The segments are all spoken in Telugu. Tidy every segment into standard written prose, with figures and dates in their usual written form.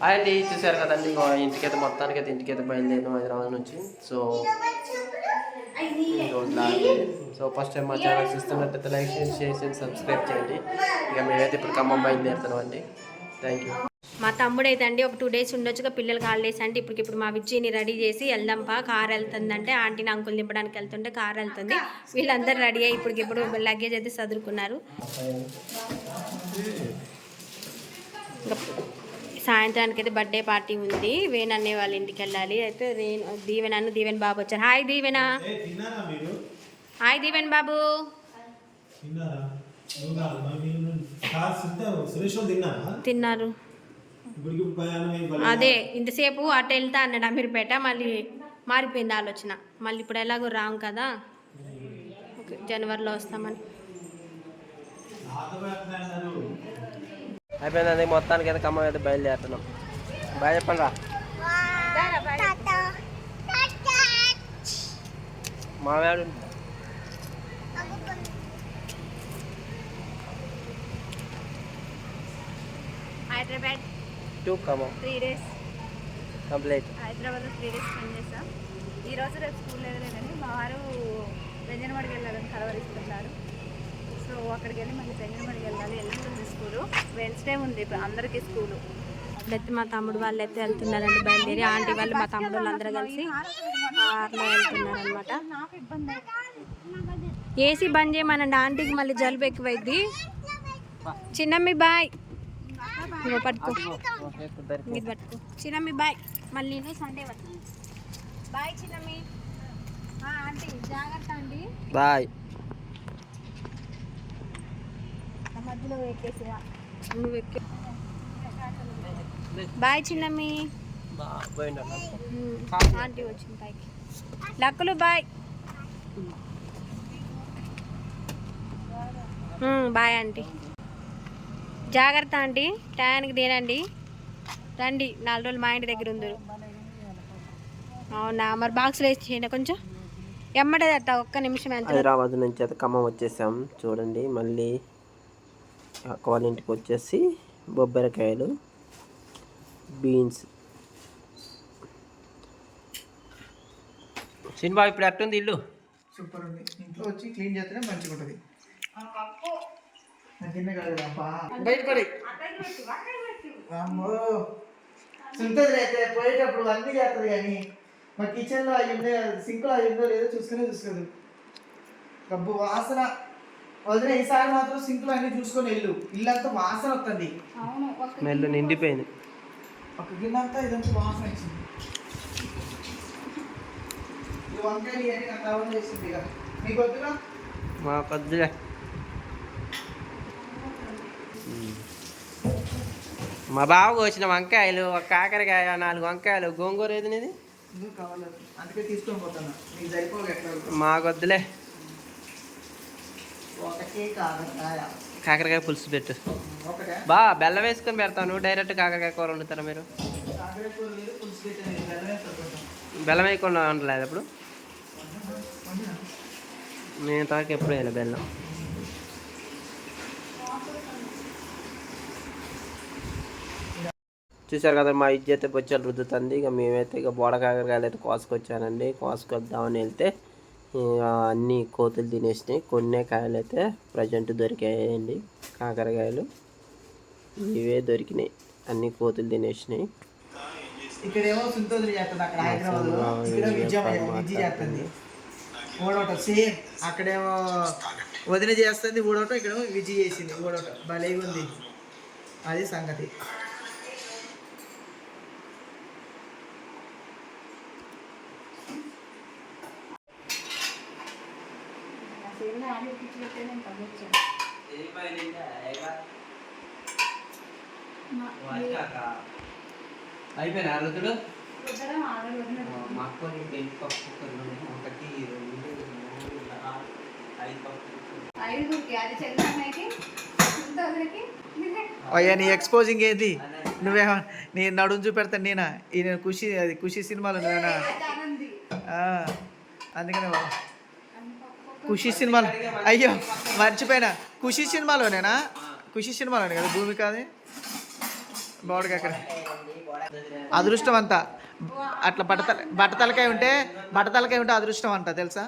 అండి చూసారు కదండి ఇంటికైతే మొత్తానికైతే ఇంటికైతే బయలుదేరినాం హైదరాబాద్ నుంచి. సో ఈరోజు లాగే. సో ఫస్ట్ టైం మా ఛానల్ చూస్తున్నట్టయితే లైక్ చేయండి, షేర్ చేయండి, సబ్స్క్రైబ్ చేయండి. ఇక మేమైతే ఇప్పుడు ఖమ్మం బయలుదేరుతున్నాం అండి. Thank you. మా తమ్ముడు అయితే అండి ఒక 2 days ఉండొచ్చుగా, పిల్లలకి హాలిడేస్ అంటే ఇప్పుడు మా విజ్జిని రెడీ చేసి వెళ్దాంపా, కార్ వెళ్తుందంటే ఆంటీని అంకుల్ దింపడానికి వెళ్తుంటే కార్ వెళ్తుంది. వీళ్ళందరూ రెడీ అయ్యి ఇప్పుడు లగేజ్ అయితే చదువుకున్నారు. సాయంత్రానికి అయితే బర్త్డే పార్టీ ఉంది, వేణు అనే వాళ్ళ ఇంటికి వెళ్ళాలి. అయితే దీవెన్ బాబు వచ్చారు. హాయ్ దీవెన. హాయ్ దీవెన్ బాబు. తిన్నారు. అదే ఇంతసేపు అటు వెళ్తా అన్నాడు అమీర్పేట, మళ్ళీ మారిపోయింది ఆలోచన. మళ్ళీ ఇప్పుడు ఎలాగో రాము కదా, జనవరిలో వస్తామని. అయిపోయిందండి మొత్తానికి అయితే ఖమ్మం అయితే బయలుదేరుతున్నాం. బాయ్ చెప్పండి రా. మావాడు Hyderabad to Khammam 3 days complete. హైదరాబాద్లో 3 days స్పెండ్ చేస్తాం. ఈరోజు రేపు స్కూల్ లేదండి, మా వారు వెంజనవాడికి వెళ్ళాలని కలవరిస్తున్నారు. సో అక్కడికి వెళ్ళి మళ్ళీ వెంజనవాడికి వెళ్ళాలి. ఎల్లుంటుంది స్కూలు, వెన్స్డే ఉంది ఇప్పుడు అందరికీ స్కూలు. ఇప్పుడైతే మా తమ్ముడు వాళ్ళు అయితే వెళ్తున్నారండి బయలుదేరి. ఆంటీ వాళ్ళు మా తమ్ముడు వాళ్ళు అందరూ కలిసి కార్లో వెళ్తున్నారనమాట. ఏసీ బంద్ చేయమనండి, ఆంటీకి మళ్ళీ జలుబు ఎక్కువైద్ది. చిన్నమ్మి బాయ్. పట్టుకో ఇది పట్టుకో చిన్నమ్మి బాయ్. మళ్ళీ నేను సండే పట్టుకో బాయ్ చిన్నమ్మి. ఆంటీ జాగ్రత్త అండి. బాయ్. మధ్యలో ఎక్కేసిరా నువ్వు ఎక్కే. బాయ్ చిన్నమ్మి. ఆంటీ వచ్చింది పైకి. లక్కులు బాయ్. Bye aunty. జాగ్రత్త ఆంటీ, టయానికి తినండి. రండి 4 రోజులు మా ఇంటి దగ్గర ఉందరు. అవునా, మరి బాక్స్లో వేసి చేయండి కొంచెం ఎమ్మటేదట. ఒక్క నిమిషం. ఎంత హైదరాబాద్ నుంచి అయితే ఖమ్మం వచ్చేసాం చూడండి. మళ్ళీ అక్క వాళ్ళ ఇంటికి వచ్చేసి బొబ్బరికాయలు, బీన్స్. సినిమా ఇప్పుడు ఎట్టుంది ఇల్లు? సూపర్ ఉంది. ఇంట్లో వచ్చి క్లీన్ చేస్తేనే మంచిగా ఉంటుంది. బయట పడి ఉంటుంది అయితే పోయేటప్పుడు అన్నీ చేస్తుంది. కానీ మా కిచెన్లో అవి ఉండే సింక్లో అవి ఉందో లేదో చూసుకోదు. గబ్బు వాసన వదిలే. ఈసారి మాత్రం సింక్లో అన్నీ చూసుకొని ఇల్లంతా వాసన వస్తుంది. స్మెల్ నిండిపోయింది. ఒక గిన్నెంతా ఇదంతా వాసన వచ్చింది. ఈ వంకాయలు ఇవన్నీ నాకు కావాలి చేసింది. ఇక మీకు వద్దుగా? మా కొద్దిగా మా బావకు వచ్చిన వంకాయలు, ఒక కాకరకాయ, 4 వంకాయలు, గోంగూర ఏది నీది? కావాలి, అందుకే తీసుకొని పోతాను. మీకు సరిపోగా ఎట్లా? మాకొద్దులే. ఒకటే కాకరకాయ, కాకరకాయ పులుసు పెట్టు. ఒకటే బా బెల్లం వేసుకొని పెడతాను. డైరెక్ట్ కాకరకాయ కూర వండుతారా మీరు? కాకరకాయ కూర లేదు, పులుసు పెట్టాను. బెల్లం వేయకుండా వండలేదు అప్పుడు? నేను తాకి ఎప్పుడు వేయాలి బెల్లం. చూసారు కదా మా ఇజ్జత బొచ్చలు రుద్దుతుంది. ఇక మేమైతే ఇక బోడ కాకరకాయలు అయితే కోసుకొచ్చానండి. కోసుకొద్దామని వెళ్తే అన్నీ కోతులు తినేసినాయి. కొన్ని కాయలు అయితే ప్రజెంట్ దొరికాయండి. కాకరకాయలు ఇవే దొరికినాయి, అన్ని కోతులు తినేసినాయి. ఇక్కడేమో సుంతోద్రి చేస్తుంది, అక్కడ హైదరాబాద్ ఇక్కడ విద్య చేస్తుంది. ఓడోట సేమ్. అక్కడేమో వదిన చేస్తుంది ఊడోట, ఇక్కడేమో విజయ్ చేసింది ఊడోట. భలేగా ఉంది. అది సంగతి. అయిపోయినా రుద్దుడు? అయ్యా నీ ఎక్స్పోజింగ్ ఏంది? నువ్వేమో నీ నడుము చూపెడతాను నేనా? ఈ ఖుషి, అది ఖుషి సినిమాలో నువ్వేనా? అందుకనే ఖుషి సినిమాలో. అయ్యో మర్చిపోయినా, ఖుషి సినిమాలోనేనా? ఖుషి సినిమాలోనే కదా భూమిక అది. బాగుంది అక్కడ. అదృష్టం అంతా అట్లా బట్టతలకాయ ఉంటే అదృష్టం అంట తెలుసా.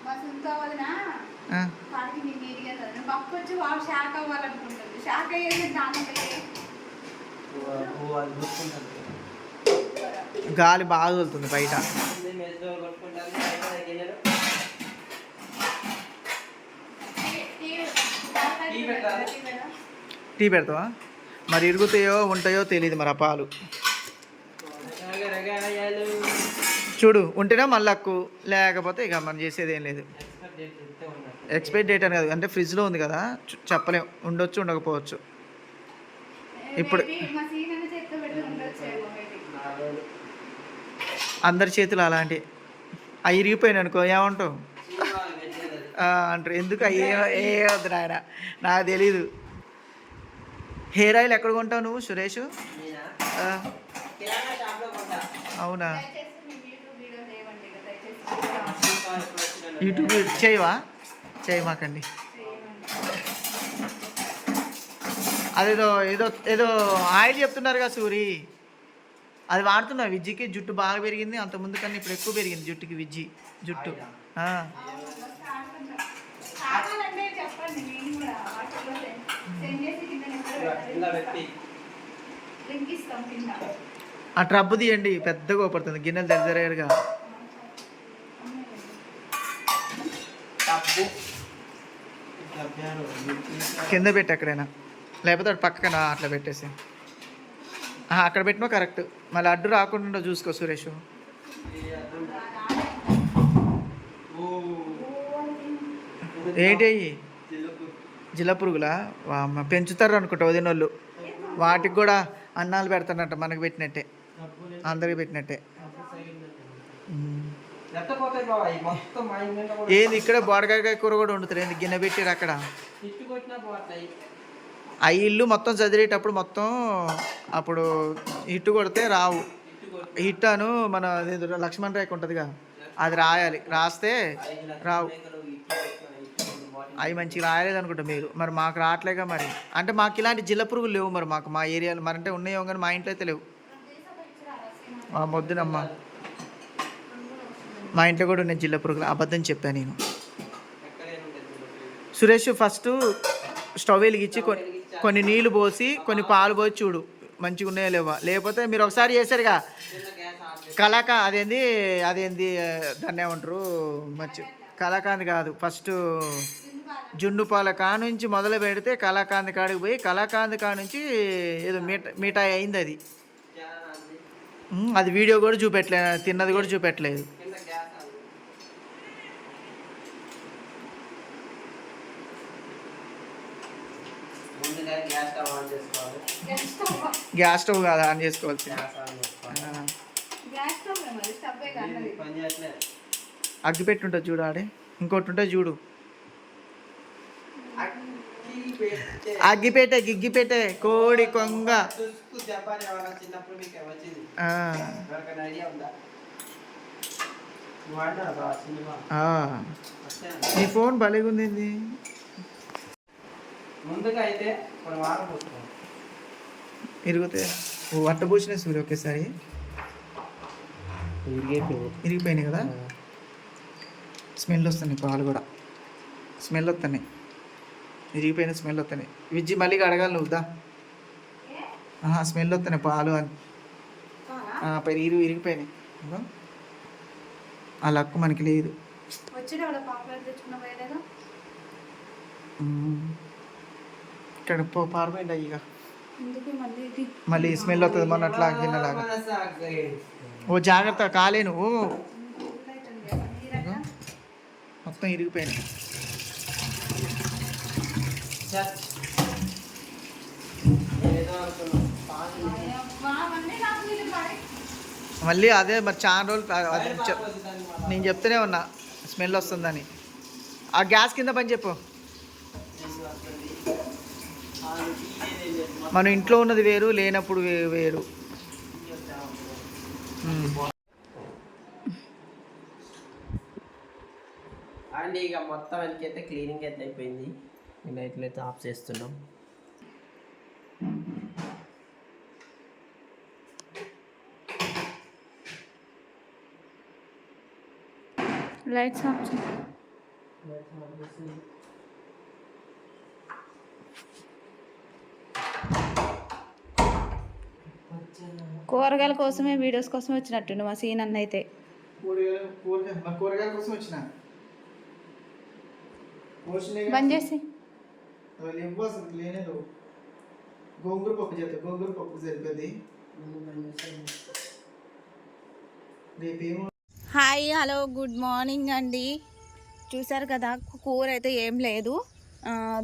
మా సొంత వదిన వాడికి నేను నీట్గా చదివాను పక్క వచ్చి వాడు షాక్ అవ్వాలనుకుంటుంది. షాక్ అయ్యేది దానికలే గాలి బాగా వెళ్తుంది బయట. టీ పెడతావా? మరి ఇరుగుతాయో ఉంటాయో తెలియదు మరి ఆ పాలు. చూడు ఉంటేనే మళ్ళక్కు, లేకపోతే ఇక మనం చేసేది ఏం లేదు. ఎక్స్పైరీ డేట్ అని కాదు, అంటే ఫ్రిడ్జ్లో ఉంది కదా చెప్పలేం, ఉండొచ్చు ఉండకపోవచ్చు. ఇప్పుడు అందరి చేతులు అలాంటి అవి ఇరిగిపోయినాయి అనుకో ఏమంటావు అంటారు. ఎందుకు అయ్యే ఏ వద్దు నాయన, నాకు తెలీదు. హెయిర్ ఆయిల్ ఎక్కడ కొంటావు నువ్వు సురేష్? అవునా, యూట్యూబ్ చేయమాకండి. అదేదో ఏదో ఏదో ఆయిల్ చెప్తున్నారు కదా సూరి, అది వాడుతున్నా. విజ్జికి జుట్టు బాగా పెరిగింది, అంత ముందు కన్నా ఇప్పుడు ఎక్కువ పెరిగింది జుట్టుకి. విజ్జి జుట్టు ఆ ట్రబ్బు తీయండి, పెద్దగా ఓపడుతుంది, గిన్నెలు దగ్గరగా. కింద పెట్టి ఎక్కడైనా, లేకపోతే అటు పక్కన అట్లా పెట్టేసి. అక్కడ పెట్టినా కరెక్ట్, మళ్ళీ అడ్డు రాకుండా చూసుకో సురేష్. ఏంటి జిల్ల పురుగులా? పెంచుతారు అనుకుంటా వదినోళ్ళు, వాటికి కూడా అన్నాలు పెడతారంట, మనకు పెట్టినట్టే, అందరికి పెట్టినట్టే. ఏంది ఇక్కడ బోడకాయ కూర కూడా వండుతారు, ఏంది గిన్నె పెట్టారు అక్కడ. ఆ ఇల్లు మొత్తం చదివేటప్పుడు మొత్తం అప్పుడు హిట్టు కొడితే రావు. హిట్ అను మన లక్ష్మణ్ రేఖ ఉంటుందిగా, అది రాయాలి, రాస్తే రావు. అవి మంచిగా రాయలేదు అనుకుంటా మీరు. మరి మాకు రావట్లేగా మరి, అంటే మాకు ఇలాంటి జిల్ల పురుగులు లేవు మరి మాకు, మా ఏరియాలో మరి. అంటే ఉన్నాయో కానీ మా ఇంట్లో అయితే లేవు. మొద్దునమ్మా, మా ఇంట్లో కూడా ఉన్నాయి జిల్ల పురుగులు, అబద్ధం చెప్పాను నేను. సురేష్ ఫస్ట్ స్టవ్ వెలిగించి కొన్ని నీళ్ళు పోసి కొన్ని పాలు పోసి చూడు మంచిగా ఉన్నాయో లేవా. లేకపోతే మీరు ఒకసారి చేశారుగా అదేంది దాన్ని ఏమంటారు, కలాకాంది కాదు, ఫస్ట్ జున్ను పాల నుంచి మొదలు పెడితే కలాకాంది కాడికి పోయి కలాకాంది నుంచి ఏదో మిఠాయి అయింది. అది వీడియో కూడా చూపెట్టలేదు, తిన్నది కూడా చూపెట్టలేదు. గ్యాస్ స్టవ్ కాదు ఆన్ చేసుకోవాల్సి. అగ్గిపెట్టి ఉంటుంది చూడు, ఆడే ఇంకోటి ఉంటుంది చూడు, అగ్గిపెట్టే గిగ్గిపెట్టే కోడి కొంగ. నీ ఫోన్ భలేగా ఉంది. ముందుగా అయితే ఇరిగితే అట్ట పూసిన సూర్య ఒకేసారి ఇరిగిపోయినాయి కదా. స్మెల్ వస్తున్నాయి, పాలు కూడా స్మెల్ వస్తున్నాయి, ఇరిగిపోయిన స్మెల్ వస్తున్నాయి. విజ్జి మళ్ళీ అడగాలి నువ్వుదా, స్మెల్ వస్తున్నాయి పాలు అని. ఇరిగిపోయినాయి, ఆ లక్కు మనకి లేదు. ఇక్కడ పారిపోయింది ఇక, మళ్ళీ స్మెల్ వస్తుంది మొన్న అట్లా గిన్నెలాగా. ఓ జాగ్రత్త కాలేను, మొత్తం ఇరిగిపోయినాయి. మళ్ళీ అదే మరి చాలా రోజులు నేను చెప్తూనే ఉన్నా స్మెల్ వస్తుందని. ఆ గ్యాస్ కింద పని చెప్పు. మనం ఇంట్లో ఉన్నది వేరు, లేనప్పుడు వేరు. అండ్ ఇక మొత్తం అయితే క్లీనింగ్ అయితే అయిపోయింది. ఈ లైట్లు అయితే ఆఫ్ చేస్తున్నాం. లైట్స్ ఆఫ్ చేయి. కూరగాయల కోసమే వీడియోస్ కోసమే వచ్చినట్టుండు మా సీన్ అన్న అయితే. కూరగాయల కోసం వచ్చిన బంద్ చేసి లేనే గోంగూర పప్పు చేస్తా. గోంగూర పప్పు సరిపోద్ది. రేపేమో. హాయ్ హలో గుడ్ మార్నింగ్ అండి. చూసారు కదా కూర అయితే ఏం లేదు,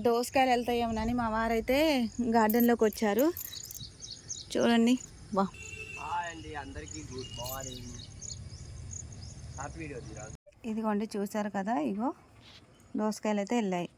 దోసకాయలు వెళ్తాయేమోనని మా వారైతే గార్డెన్లోకి వచ్చారు. చూడండి వా. హాయ్ అండి అందరికీ గుడ్ మార్నింగ్. హ్యాపీ వీడియో తీరా. ఇదిగోండి చూసారు కదా, ఇగో దోసకాయలు అయితే వెళ్ళాయి.